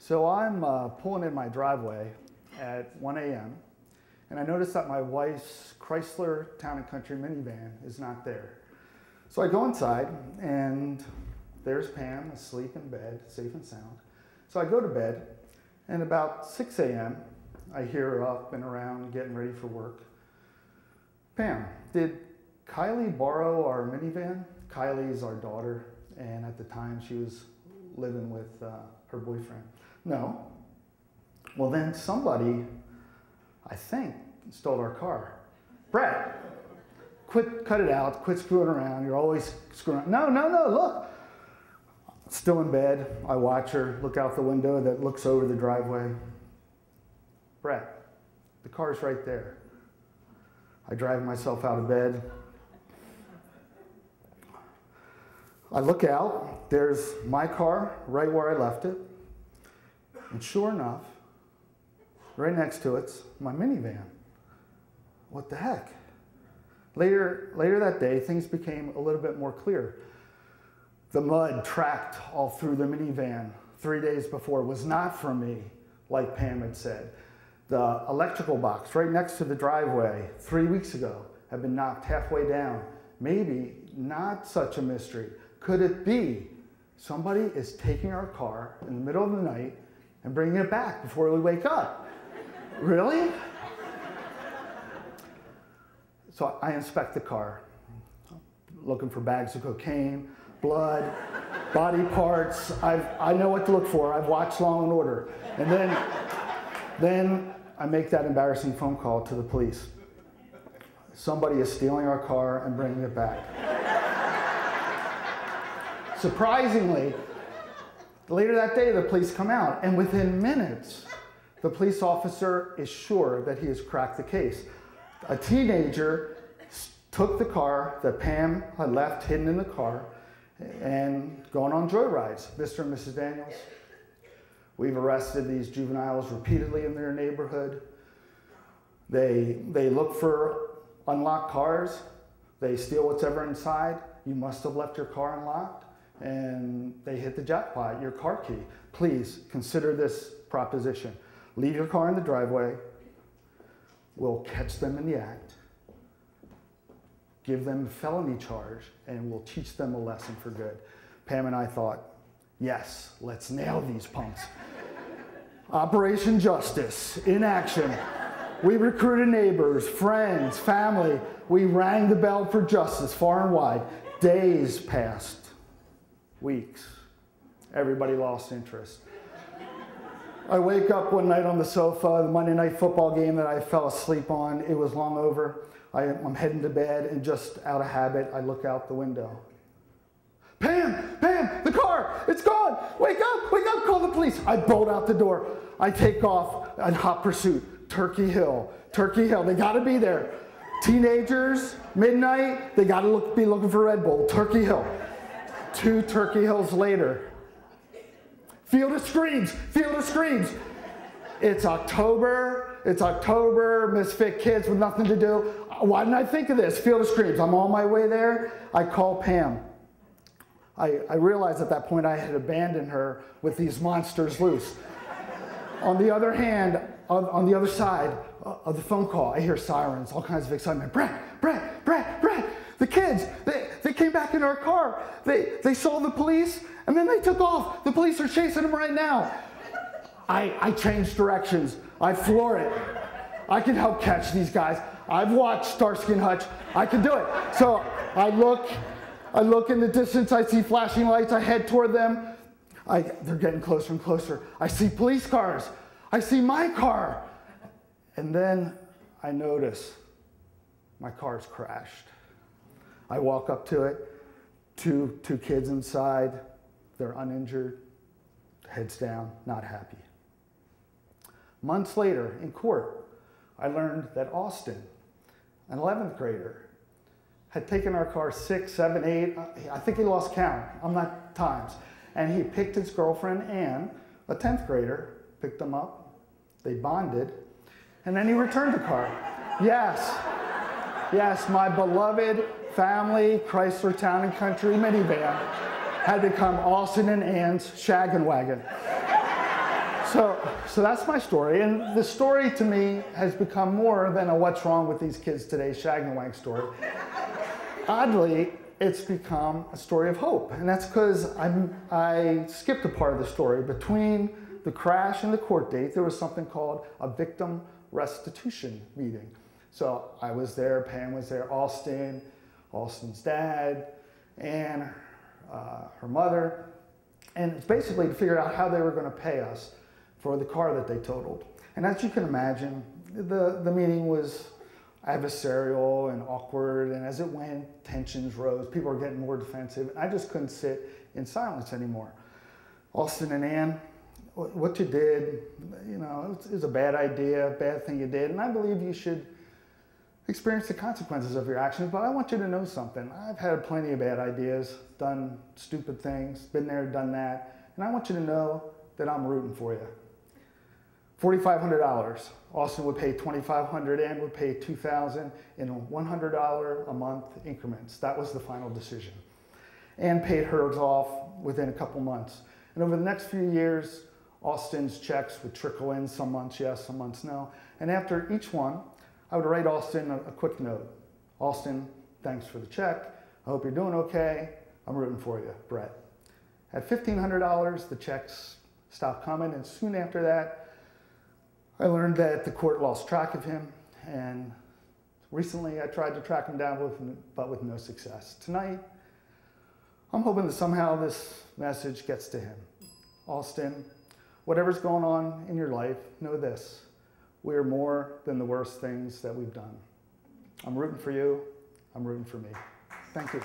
So I'm pulling in my driveway at 1 a.m. and I notice that my wife's Chrysler Town & Country minivan is not there. So I go inside and there's Pam asleep in bed, safe and sound. So I go to bed and about 6 a.m. I hear her up and around getting ready for work. Pam, did Kylie borrow our minivan? Kylie's our daughter, and at the time she was living with her boyfriend. No. Well then somebody, I think, stole our car. Bret, cut it out, quit screwing around, you're always screwing around. No, look. Still in bed, I watch her look out the window that looks over the driveway. Bret, the car's right there. I drag myself out of bed. I look out, there's my car right where I left it. And sure enough, right next to it's my minivan. What the heck? Later that day, things became a little bit more clear. The mud tracked all through the minivan 3 days before was not from me, like Pam had said. The electrical box right next to the driveway 3 weeks ago had been knocked halfway down. Maybe not such a mystery. Could it be somebody is taking our car in the middle of the night and bringing it back before we wake up? Really? So I inspect the car, looking for bags of cocaine, blood, body parts. I know what to look for. I've watched Law and Order. And then I make that embarrassing phone call to the police. Somebody is stealing our car and bringing it back. Surprisingly, later that day, the police come out, and within minutes, the police officer is sure that he has cracked the case. A teenager took the car that Pam had left hidden in the car and gone on joyrides. Mr. and Mrs. Daniels, we've arrested these juveniles repeatedly in their neighborhood. They look for unlocked cars. They steal what's ever inside. You must have left your car unlocked, and they hit the jackpot, your car key. Please consider this proposition. Leave your car in the driveway. We'll catch them in the act, give them a felony charge, and we'll teach them a lesson for good. Pam and I thought, yes, let's nail these punks. Operation Justice in action. We recruited neighbors, friends, family. We rang the bell for justice far and wide. Days passed, weeks. Everybody lost interest. I wake up one night on the sofa, the Monday night football game that I fell asleep on, it was long over. I'm heading to bed, and just out of habit, I look out the window. Pam, the car, it's gone. Wake up, call the police. I bolt out the door. I take off in hot pursuit. Turkey Hill, they gotta be there. Teenagers, midnight, they gotta be looking for Red Bull. Turkey Hill. 2 Turkey Hills later. Field of screams. It's October, misfit kids with nothing to do. Why didn't I think of this? Field of screams. I'm on my way there. I call Pam. I realized at that point I had abandoned her with these monsters loose. On the other hand, on the other side of the phone call, I hear sirens, all kinds of excitement. Bret, the kids, they came back in our car. They saw the police, and then they took off. The police are chasing them right now. I change directions. I floor it. I can help catch these guys. I've watched Starsky and Hutch. I can do it. So I look in the distance. I see flashing lights. I head toward them. They're getting closer and closer. I see police cars. I see my car. And then I notice my car's crashed. I walk up to it, two kids inside. They're uninjured, heads down, not happy. Months later, in court, I learned that Austin, an 11th grader, had taken our car 6, 7, 8, I think he lost count, I'm not times. And he picked his girlfriend, Ann, a 10th grader, picked them up, they bonded, and then he returned the car. Yes, my beloved family Chrysler Town & Country minivan had become Austin and Ann's shaggin' wagon. So that's my story. And the story to me has become more than a what's wrong with these kids today shag and wank story. Oddly, it's become a story of hope. And that's because I skipped a part of the story. Between the crash and the court date, there was something called a victim restitution meeting. So I was there, Pam was there, Austin's dad, and her mother. And it's basically to figure out how they were going to pay us for the car that they totaled. And as you can imagine, the meeting was adversarial and awkward, and as it went, tensions rose. People were getting more defensive. I just couldn't sit in silence anymore. Austin and Ann, what you did, you know, it was a bad idea, bad thing you did, and I believe you should experience the consequences of your actions, but I want you to know something. I've had plenty of bad ideas, done stupid things, been there, done that, and I want you to know that I'm rooting for you. $4,500. Austin would pay $2,500, Ann would pay $2,000 in $100 a month increments. That was the final decision. Ann paid hers off within a couple months. And over the next few years, Austin's checks would trickle in, some months yes, some months no. And after each one, I would write Austin a quick note. Austin, thanks for the check. I hope you're doing okay. I'm rooting for you, Bret. At $1,500, the checks stopped coming, and soon after that, I learned that the court lost track of him, and recently I tried to track him down, but with no success. Tonight, I'm hoping that somehow this message gets to him. Austin, whatever's going on in your life, know this: we are more than the worst things that we've done. I'm rooting for you. I'm rooting for me. Thank you.